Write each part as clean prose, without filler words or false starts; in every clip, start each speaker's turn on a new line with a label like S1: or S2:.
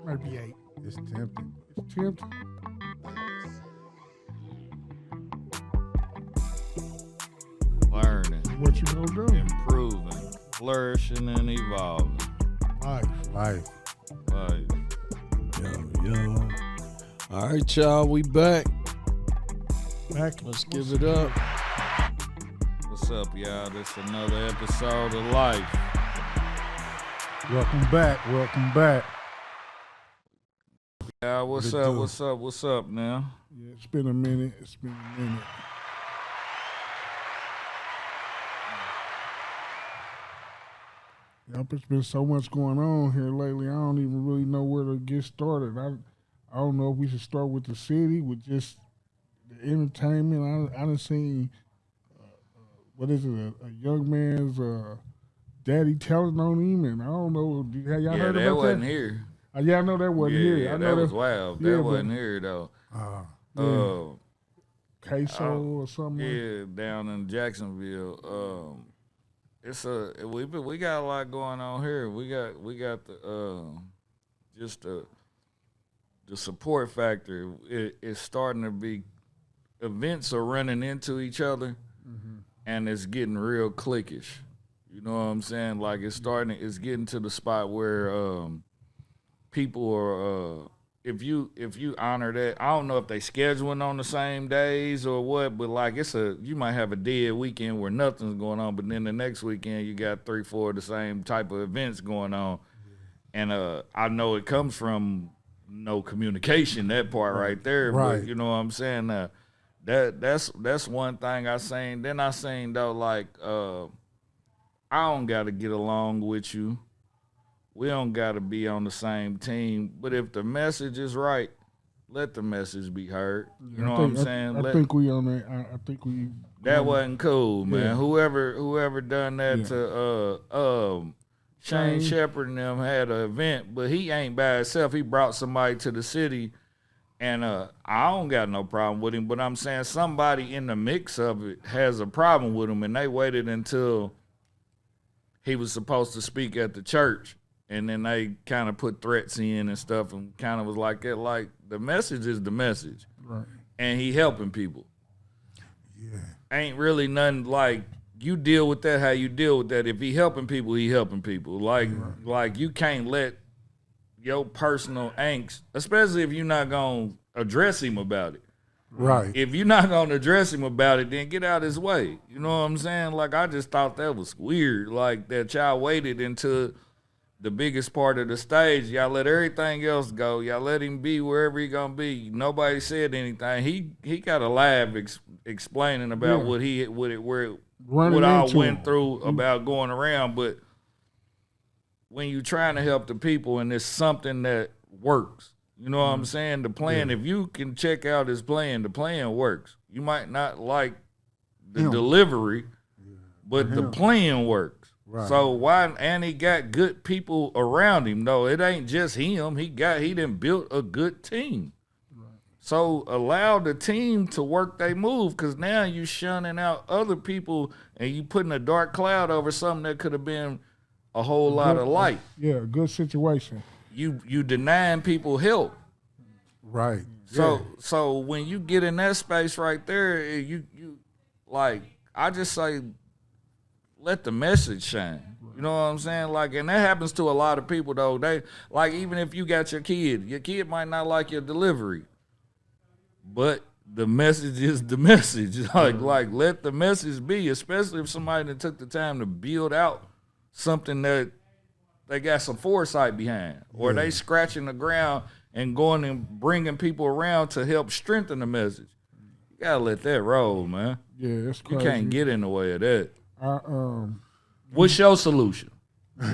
S1: Maybe 8.
S2: It's tempting.
S1: It's tempting.
S3: Learning,
S1: What you gonna do?
S3: improving, flourishing, and evolving.
S1: Life.
S2: Life.
S3: Like,
S4: Yo. All right, y'all, we back.
S1: Back.
S4: Let's give it up.
S3: what's up, y'all? This is another episode of Life.
S1: Welcome back. Welcome back.
S3: Yeah, what's
S2: What it
S3: up?
S2: do?
S3: What's up? What's up now?
S1: Yeah, it's been a minute. Yep, it's been so much going on here lately. I don't even really know where to get started. I don't know if we should start with the city, with just the entertainment. I done seen, what is it, a young man's daddy telling on him, and I don't know. Have y'all heard
S3: that
S1: about
S3: wasn't
S1: that?
S3: here.
S1: Yeah, I know that wasn't here.
S3: Yeah,
S1: I know
S3: that was wild.
S1: yeah,
S3: That
S1: but-
S3: wasn't here though.
S1: yeah. Queso or something.
S3: Yeah, down in Jacksonville. We got a lot going on here. We got the just the support factor. It's starting to be, events are running into each other, and it's getting real cliquish. You know what I'm saying? Like it's getting to the spot where people are. If you honor that, I don't know if they scheduling on the same days or what, but like you might have a dead weekend where nothing's going on, but then the next weekend you got 3-4 of the same type of events going on, and I know it comes from no communication, that part right there.
S2: Right.
S3: But you know what I'm saying? That's one thing I seen. Then I seen though, like I don't gotta get along with you. We don't got to be on the same team, but if the message is right, let the message be heard. You know what I'm saying?
S1: I think we on that. I think we.
S3: That wasn't cool, man.
S1: Yeah.
S3: Whoever done that
S1: Yeah.
S3: to Shane Shepherd and them had an event, but he ain't by himself. He brought somebody to the city, and I don't got no problem with him. But I'm saying somebody in the mix of it has a problem with him, and they waited until he was supposed to speak at the church. And then they kind of put threats in and stuff and kind of was like that. Like, the message is the message.
S1: Right.
S3: And he helping people.
S2: Yeah.
S3: Ain't really nothing like, you deal with that how you deal with that. If he helping people, he helping people. Like you can't let your personal angst, especially if you're not going to address him about it.
S2: Right.
S3: If you're not going to address him about it, then get out his way. You know what I'm saying? Like, I just thought that was weird. Like, that y'all waited until the biggest part of the stage. Y'all let everything else go. Y'all let him be wherever he gonna be. Nobody said anything. He got a live explaining about what I went through about going around. But when you trying to help the people and it's something that works, you know what I'm saying? The plan, if you can check out his plan, the plan works. You might not like the delivery, but the plan works.
S2: Right.
S3: So and he got good people around him. No, it ain't just him. He done built a good team. Right. So allow the team to work their move, because now you shunning out other people and you putting a dark cloud over something that could have been a whole lot of light.
S1: Yeah, a good situation.
S3: You denying people help.
S2: Right.
S3: So when you get in that space right there, you like, I just say, let the message shine. You know what I'm saying? Like, and that happens to a lot of people though. They, like, even if you got your kid might not like your delivery, but the message is the message. Like let the message be, especially if somebody that took the time to build out something that they got some foresight behind, or they scratching the ground and going and bringing people around to help strengthen the message. You gotta let that roll, man.
S1: Yeah, that's
S3: You
S1: crazy.
S3: can't get in the way of that.
S1: I
S3: What's your solution?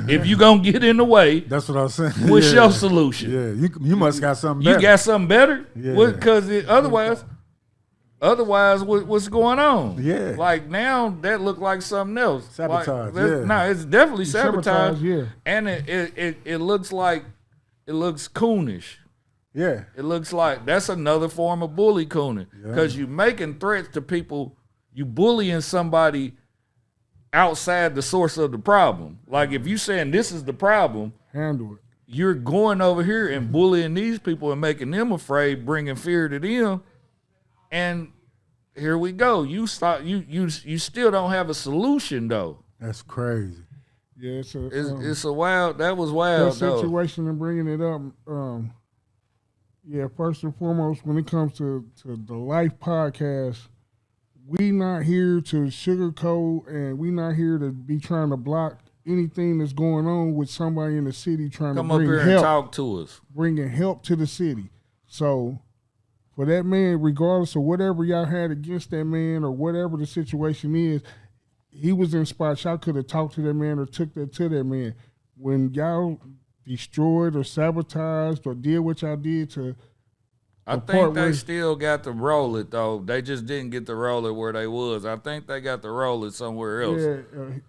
S3: If you gonna get in the way,
S2: That's what I was saying.
S3: what's your solution?
S2: Yeah, you must got something better.
S3: You got something better?
S2: Yeah.
S3: Because otherwise, what's going on?
S2: Yeah.
S3: Like, now that look like something else.
S2: Sabotage,
S3: Like,
S2: yeah.
S3: No, it's definitely sabotage.
S1: Sabotage, yeah.
S3: And it looks like, it looks coonish.
S2: Yeah.
S3: It looks like that's another form of bully cooning, because you making threats to people, you bullying somebody outside the source of the problem. Like, if you saying this is the problem,
S1: handle it.
S3: you're going over here and bullying these people and making them afraid, bringing fear to them. And here we go. You still don't have a solution though.
S2: That's crazy.
S1: Yeah,
S3: It's a wild. That was wild.
S1: That situation and bringing it up. Yeah, first and foremost, when it comes to the L.I.F.E podcast, we not here to sugarcoat, and we not here to be trying to block anything that's going on with somebody in the city trying
S3: Come
S1: to bring
S3: up here
S1: help,
S3: and talk to us,
S1: bringing help to the city. So for that man, regardless of whatever y'all had against that man or whatever the situation is, he was in spots y'all could have talked to that man or took that to that man. When y'all destroyed or sabotaged or did what y'all did to
S3: I think they still got to roll it though. They just didn't get to roll it where they was. I think they got to roll it somewhere else.
S1: Yeah,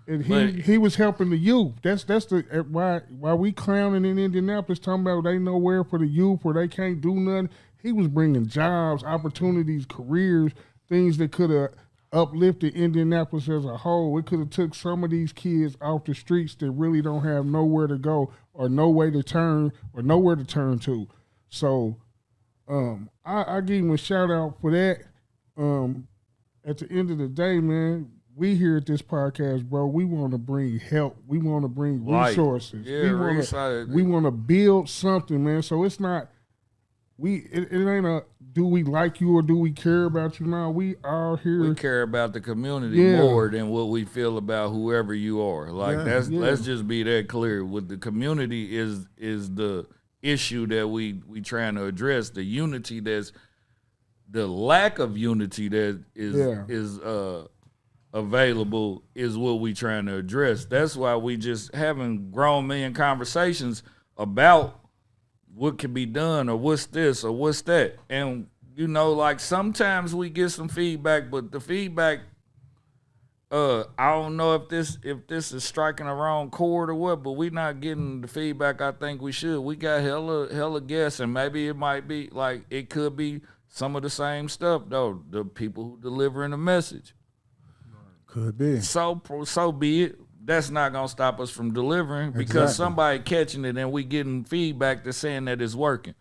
S1: and he was helping the youth. That's the why we clowning in Indianapolis talking about they nowhere for the youth or they can't do nothing. He was bringing jobs, opportunities, careers, things that could have uplifted Indianapolis as a whole. It could have took some of these kids off the streets that really don't have nowhere to go or no way to turn or nowhere to turn to. So I give him a shout out for that. At the end of the day, man, we here at this podcast, bro, we want to bring help. We want to bring resources.
S3: Yeah,
S1: we want to build something, man. So it's not it ain't a do we like you or do we care about you now? We are here.
S3: We care about the community more than what we feel about whoever you are. Like let's just be that clear. With the community is the issue that we trying to address. The unity the lack of unity that is available is what we trying to address. That's why we just having grown men conversations about what can be done or what's this or what's that. And you know, like sometimes we get some feedback, but the feedback I don't know if this is striking a wrong chord or what, but we not getting the feedback I think we should. We got hella guests, and maybe it might be like it could be some of the same stuff though. The people who delivering the message
S2: could be.
S3: So be it. That's not gonna stop us from delivering because somebody catching it and we getting feedback that's saying that it's working.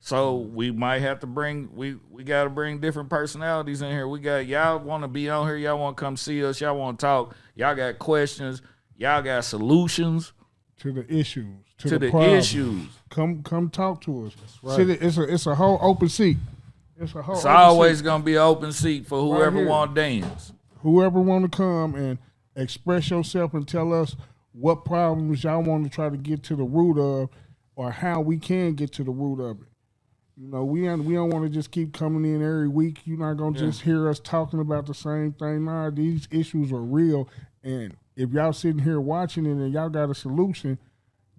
S3: So we might have to we got to bring different personalities in here. We got y'all want to be on here. Y'all want to come see us. Y'all want to talk. Y'all got questions. Y'all got solutions
S1: to the issues. To the
S3: issues.
S1: Come talk to us.
S2: That's right.
S1: It's a whole open seat. It's
S3: always gonna be an open seat for whoever want to dance.
S1: Whoever want to come and express yourself and tell us what problems y'all want to try to get to the root of, or how we can get to the root of it. You know, we don't want to just keep coming in every week. You're not going to just hear us talking about the same thing. Nah, these issues are real. And if y'all sitting here watching it and y'all got a solution,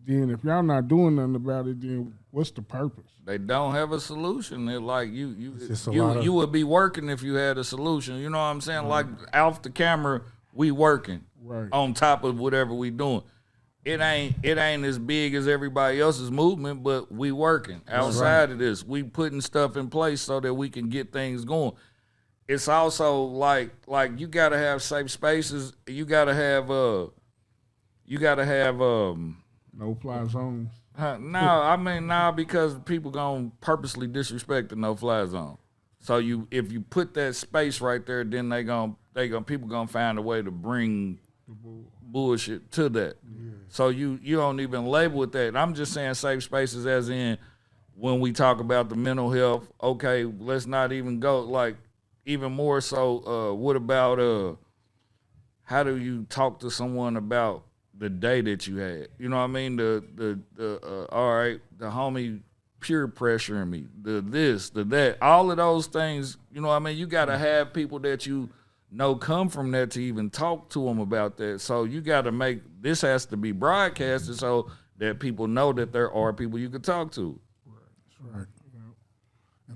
S1: then if y'all not doing nothing about it, then what's the purpose?
S3: They don't have a solution. They're like you would be working if you had a solution. You know what I'm saying? Like off the camera, we working on top of whatever we doing. It ain't as big as everybody else's movement, but we working outside of this. We putting stuff in place so that we can get things going. It's also like you gotta have safe spaces. You gotta have
S1: no-fly zones.
S3: No, because people gonna purposely disrespect the no-fly zone. So if you put that space right there, then people gonna find a way to bring bullshit to that. Yeah. So you don't even label it that. I'm just saying safe spaces as in when we talk about the mental health, okay, let's not even go like even more so what about how do you talk to someone about the day that you had? You know what I mean? All right, the homie peer pressuring me, the this, the that, all of those things, you know what I mean? You got to have people that you know come from that to even talk to them about that. So you got to this has to be broadcasted so that people know that there are people you can talk to.
S2: That's right.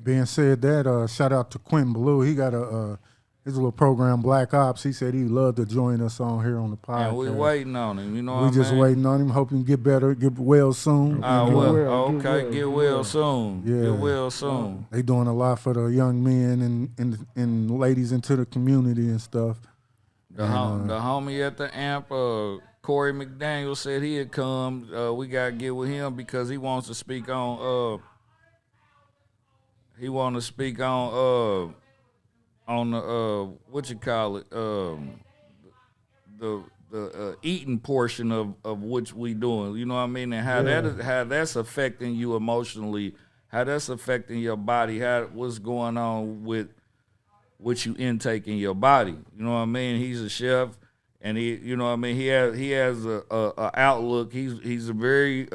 S2: Being said that, shout out to Quentin Ballou. He got his little program, Black Ops. He said he'd love to join us on here on the podcast.
S3: And we waiting on him, you know what I mean?
S2: We just waiting on him, hoping get better, get well soon.
S3: Get well soon.
S2: Yeah.
S3: Get well soon.
S2: They doing a lot for the young men and ladies into the community and stuff.
S3: The homie at the amp, Corey McDaniel said he'd come. We gotta get with him because he wants to speak on. He want to speak on the what you call it, the eating portion of which we doing. You know what I mean, and how that's affecting you emotionally, how that's affecting your body, what's going on with what you intake in your body. You know what I mean? He's a chef, and he, you know what I mean. He has a outlook. He's a very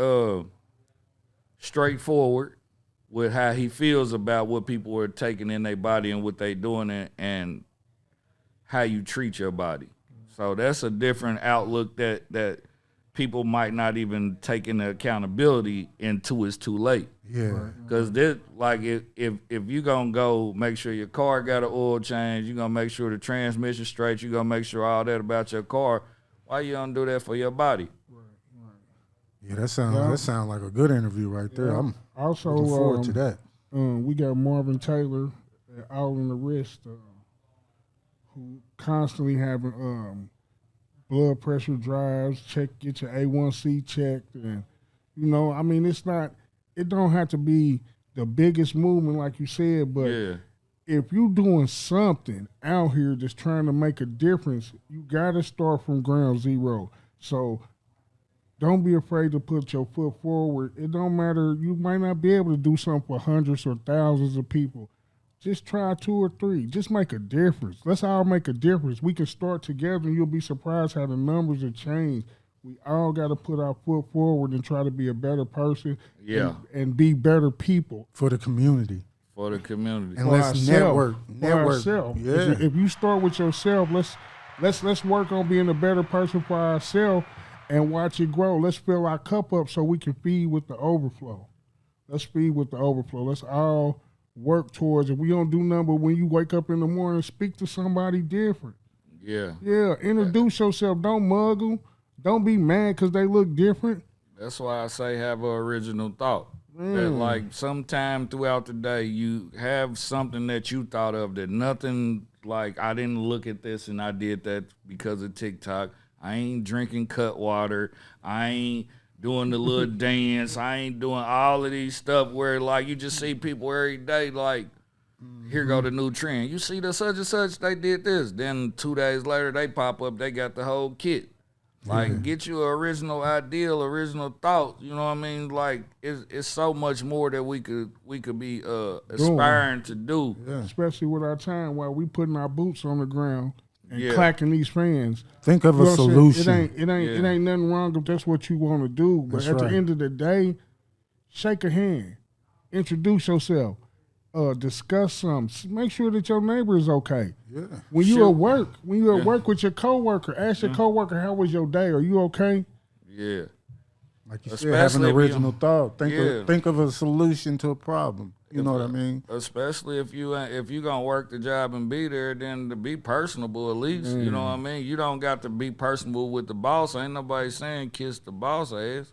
S3: straightforward with how he feels about what people are taking in their body and what they doing and how you treat your body. So that's a different outlook that people might not even take into accountability until it's too late.
S2: Yeah.
S3: Because this, like, if you gonna go make sure your car got an oil change, you gonna make sure the transmission straight, you gonna make sure all that about your car. Why you don't do that for your body?
S2: Yeah, that sounds like a good interview right there.
S1: Yeah.
S2: I'm
S1: also
S2: looking forward to that.
S1: We got Marvin Taylor out on the wrist, who constantly having blood pressure drives, get your A1C checked, and I mean, it don't have to be the biggest movement like you said, but if you doing something out here that's trying to make a difference, you got to start from ground zero. So don't be afraid to put your foot forward. It don't matter. You might not be able to do something for hundreds or thousands of people. Just try 2 or 3. Just make a difference. Let's all make a difference. We can start together, and you'll be surprised how the numbers have changed. We all got to put our foot forward and try to be a better person and be better people.
S2: For the community.
S3: For the community.
S2: And let's network.
S1: For ourselves.
S2: Yeah.
S1: If you start with yourself, let's work on being a better person for ourselves and watch it grow. Let's fill our cup up so we can feed with the overflow. Let's feed with the overflow. Let's all work towards it. We don't do nothing but when you wake up in the morning, speak to somebody different.
S3: Yeah.
S1: Yeah, introduce yourself. Don't mug them. Don't be mad because they look different.
S3: That's why I say have an original thought. That like sometime throughout the day you have something that you thought of that nothing, like I didn't look at this and I did that because of TikTok. I ain't drinking cut water. I ain't doing the little dance. I ain't doing all of these stuff where like you just see people every day like, here go the new trend. You see the such and such, they did this. Then 2 days later they pop up, they got the whole kit. Like, get you an original ideal, original thought. You know what I mean? Like, it's so much more that we could be aspiring to do.
S1: Yeah. Especially with our time while we putting our boots on the ground and clacking these fans.
S2: Think of a solution.
S1: It ain't nothing wrong if that's what you want to do. But at the end of the day, shake a hand, introduce yourself, discuss something. Make sure that your neighbor is okay.
S2: Yeah.
S1: When you at work with your coworker, ask your coworker, how was your day? Are you okay?
S3: Yeah.
S2: Like you said, have an original thought. Think of a solution to a problem. You know what I mean?
S3: Especially if you gonna work the job and be there, then to be personable at least. You know what I mean? You don't got to be personable with the boss. Ain't nobody saying kiss the boss ass.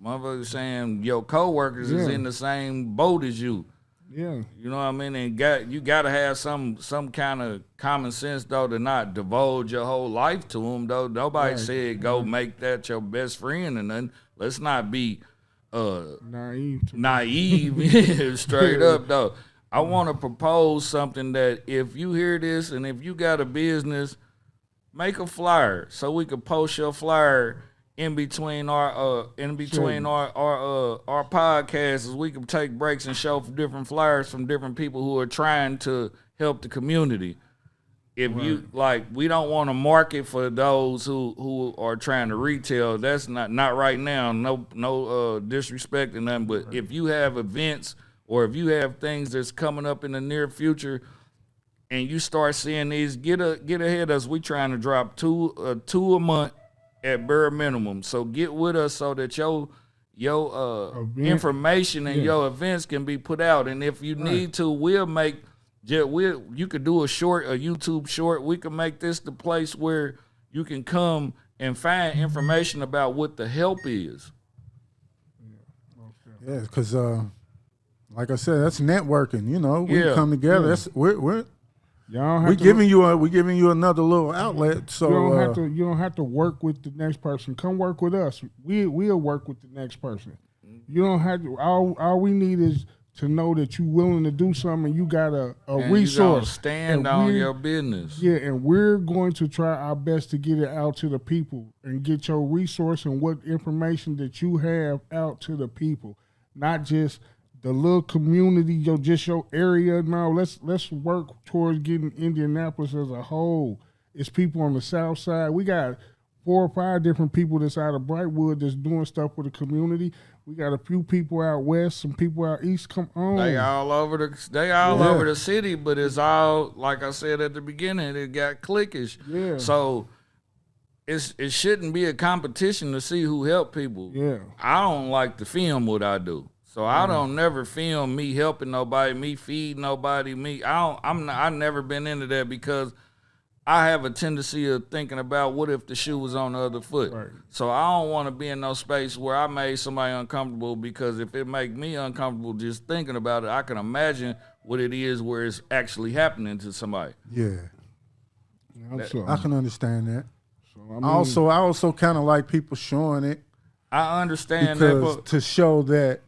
S3: Motherfuckers saying your coworkers is in the same boat as you.
S1: Yeah.
S3: You know what I mean? And you got to have some kind of common sense, though, to not divulge your whole life to them, though. Nobody said go make that your best friend and nothing. Let's not be naive straight up, though. I want to propose something that if you hear this and if you got a business, make a flyer so we could post your flyer in between our podcasts, we can take breaks and show different flyers from different people who are trying to help the community. If you like, we don't want to market for those who are trying to retail. That's not right now. No disrespect and nothing. But if you have events or if you have things that's coming up in the near future, and you start seeing these, get ahead of us. We trying to drop two a month at bare minimum. So get with us so that your information and your events can be put out. And if you need to, you could do a YouTube short. We can make this the place where you can come and find information about what the help is.
S2: Yeah, because like I said, that's networking. You know, we come together.
S1: Y'all have
S2: we
S1: to
S2: giving you another little outlet. So
S1: you don't have to work with the next person. Come work with us. We'll work with the next person. You don't have to. All we need is to know that you're willing to do something and you got a
S3: and
S1: resource.
S3: You gonna stand
S1: and
S3: on your business.
S1: Yeah, and we're going to try our best to get it out to the people and get your resource and what information that you have out to the people, not just the little community, your area. No, let's work towards getting Indianapolis as a whole. It's people on the south side. We got 4 or 5 different people that's out of Brightwood that's doing stuff with the community. We got a few people out west, some people out east. Come on,
S3: They all over the city, but it's all, like I said at the beginning, it got cliquish.
S1: Yeah.
S3: So it shouldn't be a competition to see who help people.
S1: Yeah.
S3: I don't like to film what I do. So I don't never film me helping nobody, me feeding nobody, I've never been into that because I have a tendency of thinking about what if the shoe was on the other foot.
S1: Right.
S3: So I don't want to be in no space where I made somebody uncomfortable, because if it make me uncomfortable just thinking about it, I can imagine what it is where it's actually happening to somebody.
S2: yeah,
S1: So,
S2: I can understand that.
S1: so, I mean,
S2: I also kind of like people showing it
S3: I understand
S2: because
S3: that, but
S2: to show that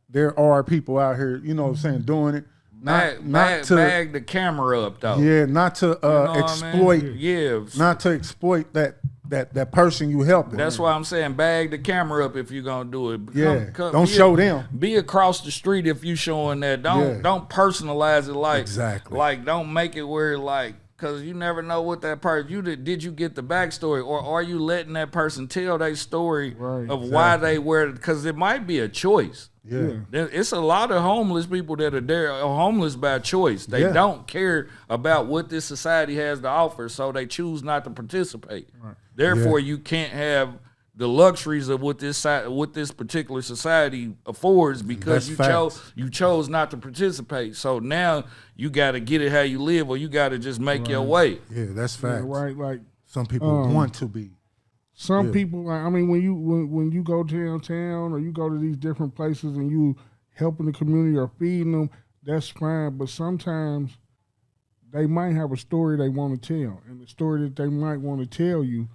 S2: there are people out here, you know what I'm saying, doing it.
S3: bag the camera up though.
S2: Yeah, not to
S3: what I
S2: exploit.
S3: mean? Yeah.
S2: Not to exploit that person you helping.
S3: That's why I'm saying bag the camera up if you're gonna do it.
S2: Yeah, don't show them.
S3: Be across the street if you showing that. Don't personalize it like
S2: Exactly.
S3: Like don't make it where like, because you never know what that person did you get the backstory, or are you letting that person tell their story of why they were, because it might be a choice.
S2: Yeah.
S3: It's a lot of homeless people that are there, are homeless by choice. They don't care about what this society has to offer, so they choose not to participate. Right. Therefore, you can't have the luxuries of what this particular society affords because you chose not to participate. So now you got to get it how you live, or you got to just make your way.
S2: Yeah, that's facts.
S1: Yeah, right, like
S2: some people want to be.
S1: Some people, I mean, when you go downtown or you go to these different places and you helping the community or feeding them, that's fine. But sometimes they might have a story they want to tell, and the story that they might want to tell you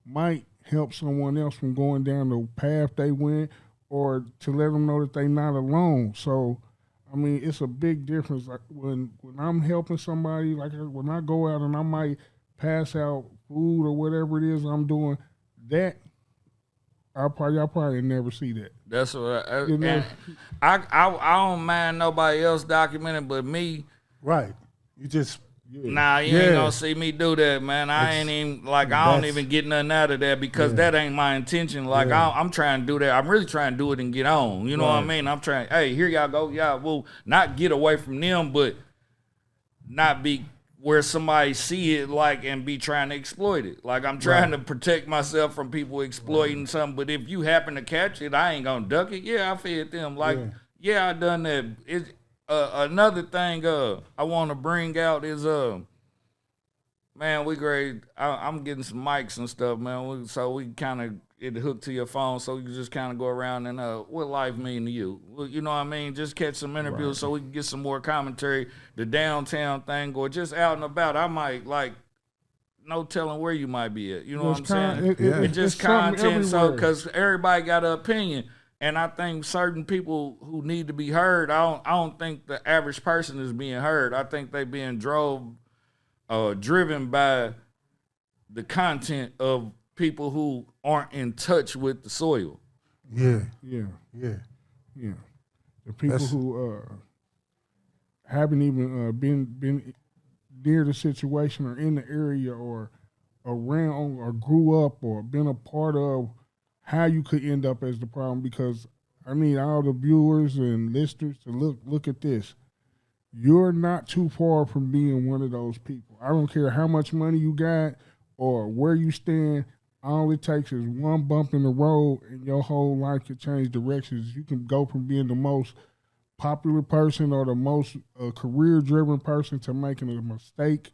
S1: might help someone else from going down the path they went, or to let them know that they're not alone. So, I mean, it's a big difference. Like when I'm helping somebody, like when I go out and I might pass out food or whatever it is I'm doing, that y'all probably never see that.
S3: That's what I don't mind nobody else documenting, but me.
S2: Right. You just.
S3: Nah, you ain't gonna see me do that, man. I ain't even like I don't even get nothing out of that because that ain't my intention. Like I'm trying to do that. I'm really trying to do it and get on. You know what I mean? I'm trying. Hey, here y'all go. Y'all will not get away from them, but not be where somebody see it like and be trying to exploit it. Like I'm trying to protect myself from people exploiting something. But if you happen to catch it, I ain't gonna duck it. Yeah, I fed them. Like I done that. It's another thing I want to bring out is man, we great. I'm getting some mics and stuff, man. So we kind of it hooked to your phone, so you just kind of go around and what life mean to you? Well, you know what I mean? Just catch some interviews so we can get some more commentary. The downtown thing, or just out and about. I might like no telling where you might be at. You know what I'm saying? It's just content, so because everybody got an opinion. And I think certain people who need to be heard, I don't think the average person is being heard. I think they being driven by the content of people who aren't in touch with the soil.
S2: Yeah.
S1: The people who haven't even been near the situation or in the area or around or grew up or been a part of how you could end up as the problem, because I need all the viewers and listeners to look at this. You're not too far from being one of those people. I don't care how much money you got or where you stand. All it takes is one bump in the road and your whole life could change directions. You can go from being the most popular person or the most career-driven person to making a mistake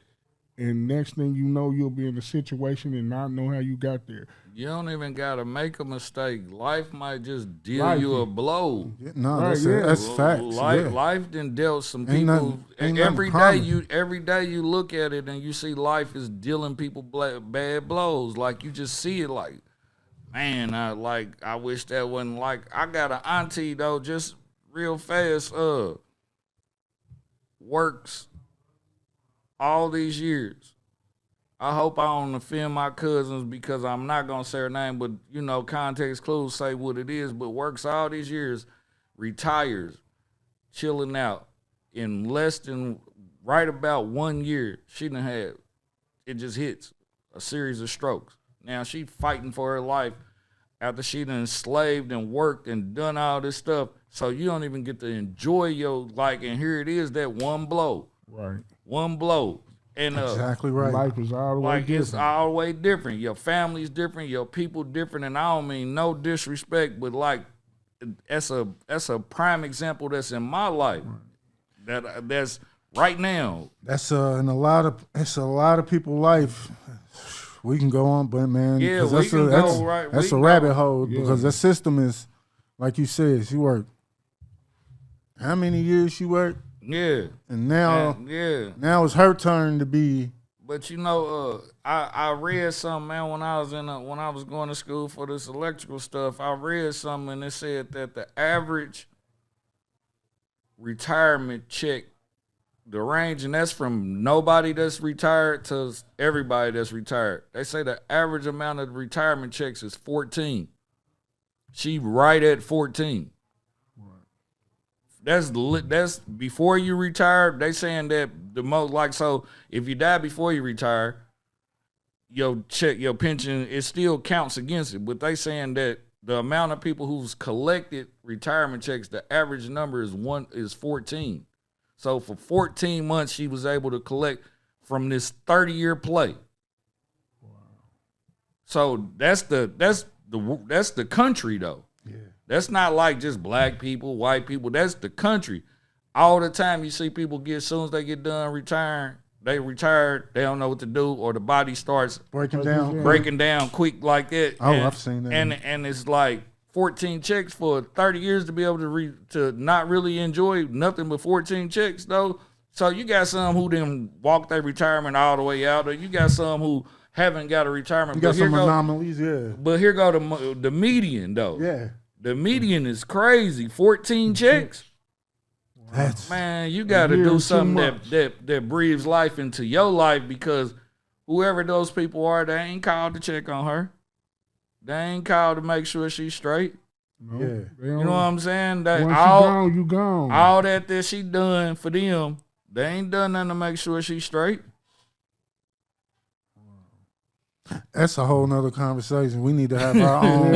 S1: and next thing you know, you'll be in a situation and not know how you got there.
S3: You don't even gotta make a mistake. Life might just deal
S1: Life
S3: you a
S1: is-
S3: blow.
S2: No,
S1: Right,
S2: that's,
S1: yeah.
S2: that's facts.
S3: Life done dealt some
S2: Ain't
S3: people.
S2: nothing- ain't
S3: Every
S2: nothing
S3: day every day you look at it and you see life is dealing people bad blows. Like you just see it like, man, I wish that wasn't like. I got an auntie though, just real fast. Works all these years. I hope I don't offend my cousins because I'm not gonna say her name, but you know, context clues say what it is. But works all these years, retires, chilling out. In less than right about 1 year, she done had it just hits a series of strokes. Now she fighting for her life after she done slaved and worked and done all this stuff. So you don't even get to enjoy your and here it is that one blow.
S1: Right.
S3: One blow. And
S2: Exactly right.
S1: Life is all the way
S3: like
S1: different.
S3: it's all the way different. Your family's different, your people different, and I don't mean no disrespect, but like that's a prime example that's in my life. That's right now.
S2: That's in a lot of people's life. We can go on, but man,
S3: Yeah,
S2: 'cause
S3: we
S2: that's
S3: can
S2: that's,
S3: go, right?
S2: That's
S3: We
S2: a
S3: can
S2: rabbit
S3: go.
S2: hole because the system is, like you said, she worked. How many years she worked,
S3: Yeah.
S2: and now
S3: Yeah.
S2: now it's her turn to be.
S3: But you know, I read something, man, when I was going to school for this electrical stuff. I read something and it said that the average retirement check, the range, and that's from nobody that's retired to everybody that's retired. They say the average amount of retirement checks is 14. She right at 14. That's before you retire. They saying that the most so if you die before you retire, your pension, it still counts against it. But they saying that the amount of people who's collected retirement checks, the average number is 14. So for 14 months, she was able to collect from this 30-year play. Wow. So that's the country though.
S2: Yeah.
S3: That's not like just black people, white people. That's the country. All the time you see people as soon as they get done retiring, they retired, they don't know what to do, or the body starts
S2: Breaking down
S3: quick like that.
S2: Oh, I've seen that.
S3: And it's like 14 checks for 30 years to be able to not really enjoy nothing but 14 checks though. So you got some who didn't walk their retirement all the way out, or you got some who haven't got a retirement.
S2: You got some anomalies, yeah.
S3: But here go the median though.
S2: Yeah.
S3: The median is crazy. 14 checks.
S2: That's
S3: Man, you got to do something that breathes life into your life, because whoever those people are, they ain't called to check on her. They ain't called to make sure she's straight.
S1: No,
S2: Yeah.
S3: You know what I'm saying? That
S1: Once
S3: all,
S1: you gone, you gone.
S3: all that she done for them, they ain't done nothing to make sure she's straight.
S2: That's a whole nother conversation. We need to have our own.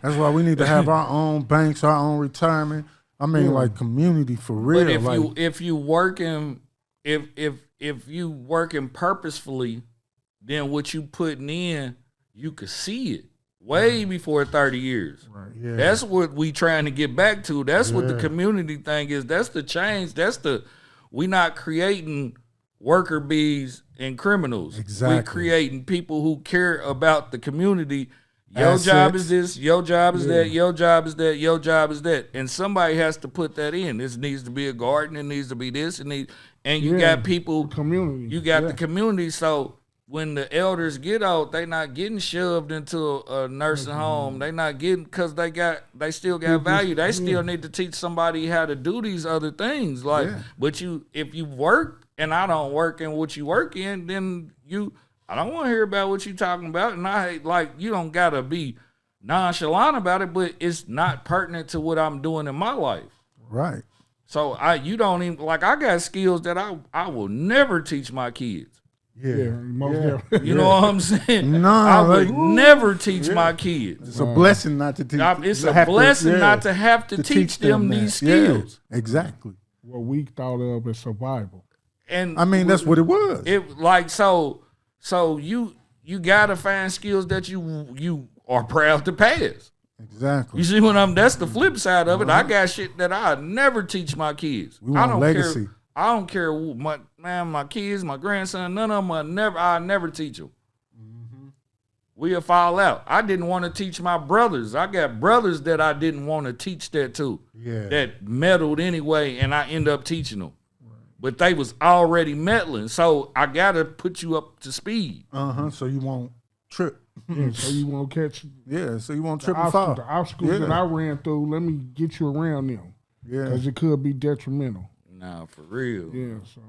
S2: That's why we need to have our own banks, our own retirement. I mean, like community for real.
S3: But if you working purposefully, then what you putting in, you could see it way before 30 years.
S1: Right.
S2: Yeah.
S3: That's what we trying to get back to. That's what the community thing is. That's the change. We not creating worker bees and criminals.
S2: Exactly.
S3: We creating people who care about the community. Your
S2: Assets.
S3: job is this, your job is that, your job is that, your job is that. And somebody has to put that in. This needs to be a garden, it needs to be this, and you got people,
S1: community.
S3: you got the community. So when the elders get out, they not getting shoved into a nursing home. They not getting, because they still got value. They still need to teach somebody how to do these other things. But if you work and I don't work in what you work in, then I don't want to hear about what you talking about. And you don't gotta be nonchalant about it, but it's not pertinent to what I'm doing in my life.
S2: right.
S3: So you don't even, I got skills that I will never teach my kids.
S1: Yeah, most definitely.
S3: You know what I'm saying?
S2: No,
S3: I would never teach my kids.
S2: It's a blessing not to teach.
S3: It's a blessing not to have to teach them
S2: that.
S3: these skills.
S2: Yeah, exactly.
S1: What we thought of as survival.
S3: And
S2: I mean, that's what it was.
S3: So you gotta find skills that you are proud to pass.
S2: Exactly.
S3: You see what that's the flip side of it. I got shit that I never teach my kids.
S2: We want
S3: I don't
S2: legacy.
S3: care. I don't care who, my kids, my grandson, none of them I never teach them. We'll fall out. I didn't want to teach my brothers. I got brothers that I didn't want to teach that to.
S2: Yeah.
S3: That meddled anyway, and I end up teaching them. Right. But they was already meddling, so I gotta put you up to speed.
S2: So you won't trip.
S1: Yeah, so you won't catch.
S2: Yeah, so you won't trip and fall.
S1: The obstacles that I ran through. Let me get you around them. Yeah, because it could be detrimental.
S3: Nah, for real.
S1: Yeah, so.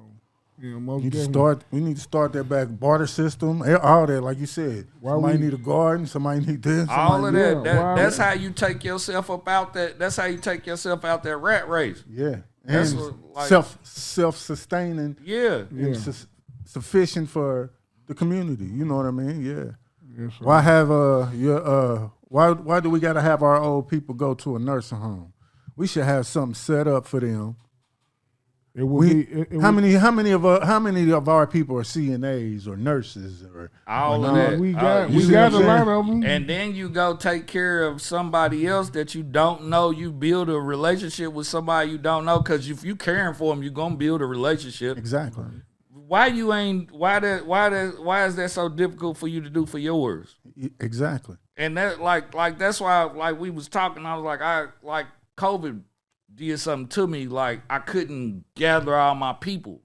S1: Yeah, most
S2: we need to start that back barter system, all that, like you said. Somebody need a garden, somebody need this.
S3: All of that. That's how you take yourself up out that. That's how you take yourself out that rat race.
S2: Yeah,
S3: that's
S2: and self-sustaining.
S3: Yeah,
S2: and sufficient for the community. You know what I mean? Yeah.
S1: Yes,
S2: why have why do we got to have our old people go to a nursing home? We should have something set up for them. How many of our people are CNAs or nurses or
S3: all of that?
S1: We got a lot of them.
S3: And then you go take care of somebody else that you don't know. You build a relationship with somebody you don't know, because if you caring for them, you're gonna build a relationship.
S2: Exactly.
S3: Why is that so difficult for you to do for yours?
S2: Exactly.
S3: And that like that's why we was talking. I was like COVID did something to me, like I couldn't gather all my people.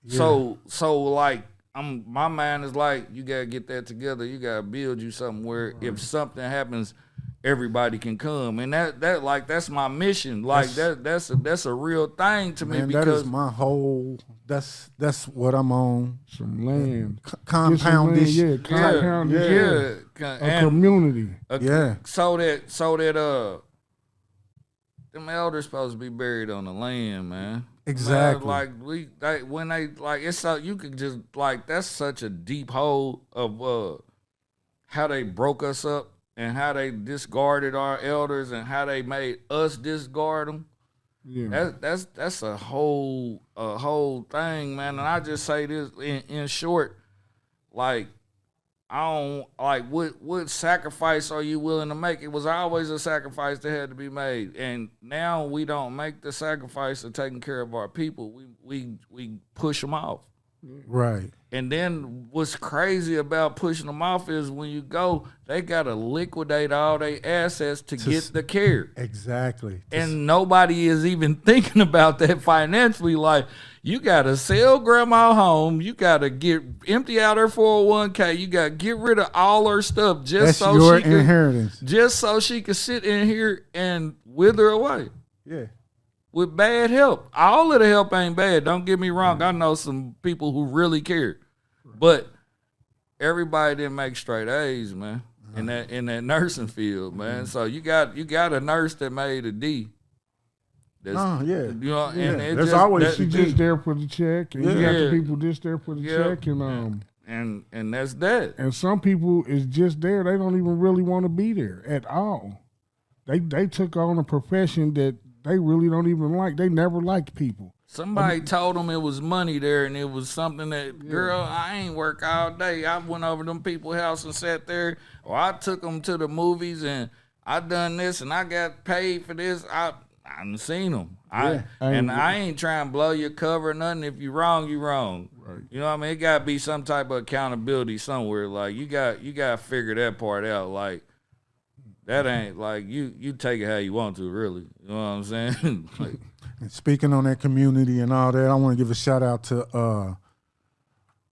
S3: Yeah. So like my mind is like, you gotta get that together. You gotta build you something where if something happens, everybody can come. And that's my mission. Like that's a real thing to me, because
S2: that is my whole. That's what I'm on.
S1: Some land,
S2: compound this.
S1: Compound this. A community.
S3: So that them elders supposed to be buried on the land, man.
S2: Exactly.
S3: When they it's so you could just that's such a deep hole of how they broke us up and how they discarded our elders and how they made us discard them. Yeah. That's a whole thing, man. And I just say this in short, I don't what sacrifice are you willing to make? It was always a sacrifice that had to be made, and now we don't make the sacrifice of taking care of our people. We push them off.
S2: Right.
S3: And then what's crazy about pushing them off is when you go, they gotta liquidate all their assets to get the care.
S2: Exactly.
S3: And nobody is even thinking about that financially. Like, you gotta sell grandma home, you gotta empty out her 401k, you gotta get rid of all her stuff just
S2: That's your inheritance.
S3: Just so she could sit in here and wither away.
S2: Yeah.
S3: With bad help. All of the help ain't bad. Don't get me wrong. I know some people who really care. But everybody didn't make straight A's, man, in that nursing field, man. So you got a nurse that made a D.
S2: You know,
S1: and there's always she just there for the check, and you got the people just there for the check,
S3: and that's that.
S1: And some people is just there; they don't even really want to be there at all. They took on a profession that they really don't even like. They never liked people.
S3: Somebody told them it was money there, and it was something that, girl, I ain't work all day. I went over to them people's house and sat there, or I took them to the movies, and I done this, and I got paid for this. I done seen them. I ain't trying to blow your cover or nothing. If you wrong, you wrong. Right. You know what I mean? It got to be some type of accountability somewhere. Like, you got to figure that part out. Like, that ain't like you take it how you want to, really. You know what I'm saying? Like,
S2: and speaking on that community and all that, I want to give a shout out to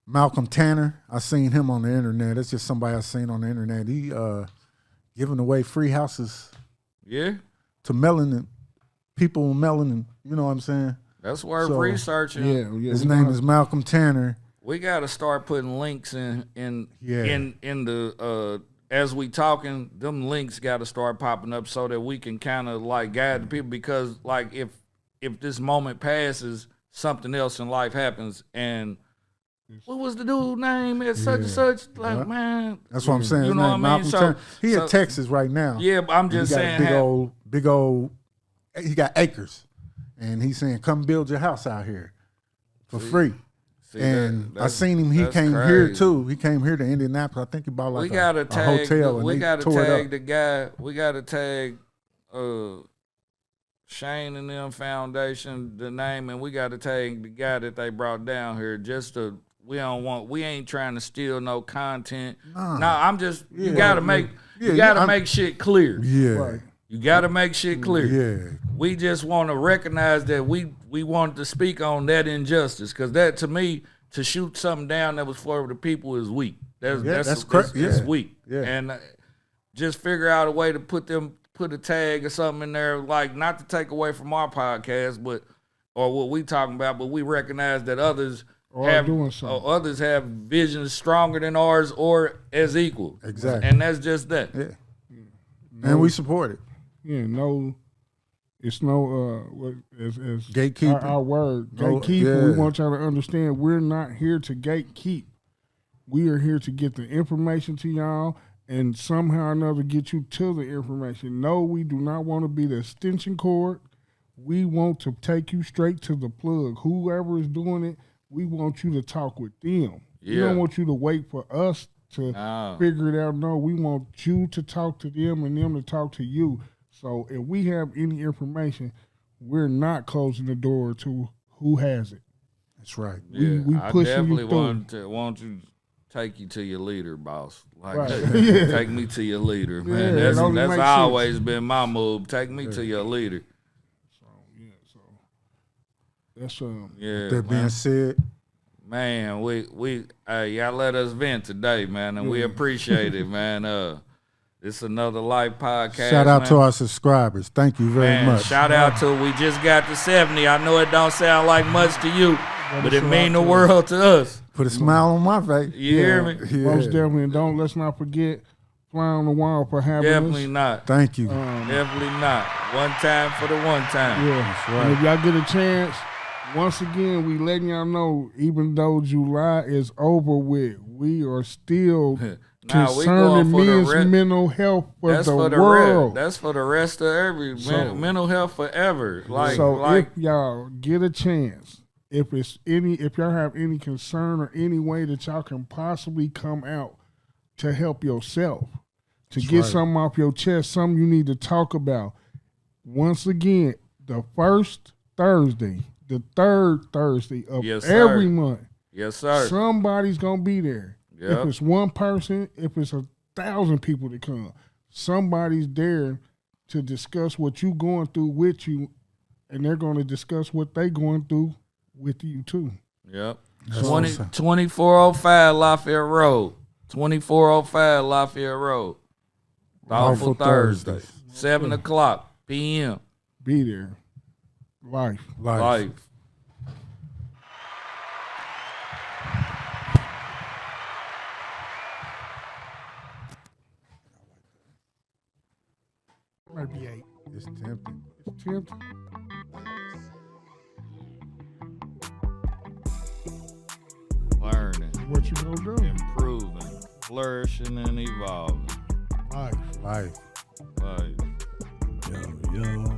S2: Malcolm Tanner. I seen him on the internet. It's just somebody I seen on the internet. He giving away free houses.
S3: Yeah.
S2: To people with melanin. You know what I'm saying?
S3: That's worth researching.
S2: Yeah. His name is Malcolm Tanner.
S3: We got to start putting links in the as we talking, them links got to start popping up so that we can kind of guide the people, because if this moment passes, something else in life happens, and what was the dude's name at such and such? Man,
S2: that's what I'm saying.
S3: You know what I mean?
S2: So he in Texas right now.
S3: Yeah, but I'm just saying,
S2: big old. He got acres, and he's saying, "Come build your house out here for free." And I seen him. He came here too. He came here to Indianapolis. I think he bought a hotel.
S3: We got to tag the guy. We got to tag Shane and them foundation, the name, and we got to take the guy that they brought down here just to. We ain't trying to steal no content. No, I'm just. You gotta make shit clear.
S2: Yeah.
S1: Right.
S3: You gotta make shit clear.
S2: Yeah.
S3: We just want to recognize that we wanted to speak on that injustice, because that, to me, to shoot something down that was for the people is weak. That's
S2: crazy.
S3: It's weak.
S2: Yeah.
S3: And just figure out a way to put a tag or something in there, like, not to take away from our podcast, or what we talking about, but we recognize that others others have visions stronger than ours or as equal.
S2: Exactly.
S3: And that's just that.
S2: Yeah. And we support it.
S1: Yeah, it's no as
S2: gatekeeping.
S1: Our word,
S2: No,
S1: gatekeeping.
S2: yeah.
S1: We want y'all to understand we're not here to gatekeep. We are here to get the information to y'all and somehow or another get you to the information. No, we do not want to be the extension cord. We want to take you straight to the plug. Whoever is doing it, we want you to talk with them.
S3: Yeah.
S1: We don't want you to wait for us to figure it out. No, we want you to talk to them and them to talk to you. So if we have any information, we're not closing the door to who has it.
S2: That's right.
S3: Yeah,
S1: we
S3: I
S1: pushing
S3: definitely
S1: you through.
S3: want you to take you to your leader, boss. Like,
S1: Right.
S3: take me to your leader, man.
S1: Yeah, it only
S3: That's
S1: makes
S3: always
S1: sense.
S3: been my move. Take me to your leader.
S1: So that's
S3: Yeah.
S2: That being said,
S3: Man, y'all let us vent today, man, and we appreciate it, man. It's another L.I.F.E podcast.
S2: shout out
S3: man.
S2: to our subscribers. Thank you very much.
S3: Shout out to, we just got to 70. I know it don't sound like much to you, but it mean the world to us.
S2: Put a smile on my face.
S3: You hear me?
S1: most definitely. And let's not forget Fly on the Wall for having
S3: Definitely
S1: us.
S3: not.
S2: Thank you.
S3: Definitely not. One time for the one time.
S1: Yeah,
S2: That's right.
S1: And if y'all get a chance, once again, we letting y'all know, even though July is over with, we are still
S3: Nah, we going
S1: concerning
S3: for the
S1: men's mental health for
S3: That's
S1: the
S3: for the
S1: world.
S3: That's for the rest of mental health forever.
S1: So if y'all get a chance, if y'all have any concern or any way that y'all can possibly come out to help yourself, to get something off your chest, something you need to talk about. Once again, the first Thursday, the third Thursday of every month.
S3: Yes, sir.
S1: Somebody's gonna be there.
S3: Yep.
S1: If it's one person, if it's 1,000 people that come, somebody's there to discuss what you going through with you, and they're going to discuss what they going through with you too.
S3: Yep. 2405 Lafayette Road. 2405 Lafayette Road. Thoughtful Thursday. 7 o'clock p.m.
S1: Be there. Life.
S3: Life.
S1: Might be 8.
S2: It's tempting.
S1: It's tempting.
S3: Learning.
S1: What you gonna do?
S3: Improving. Flourishing and evolving.
S1: Life.
S2: Life.
S3: Life.
S4: Yo.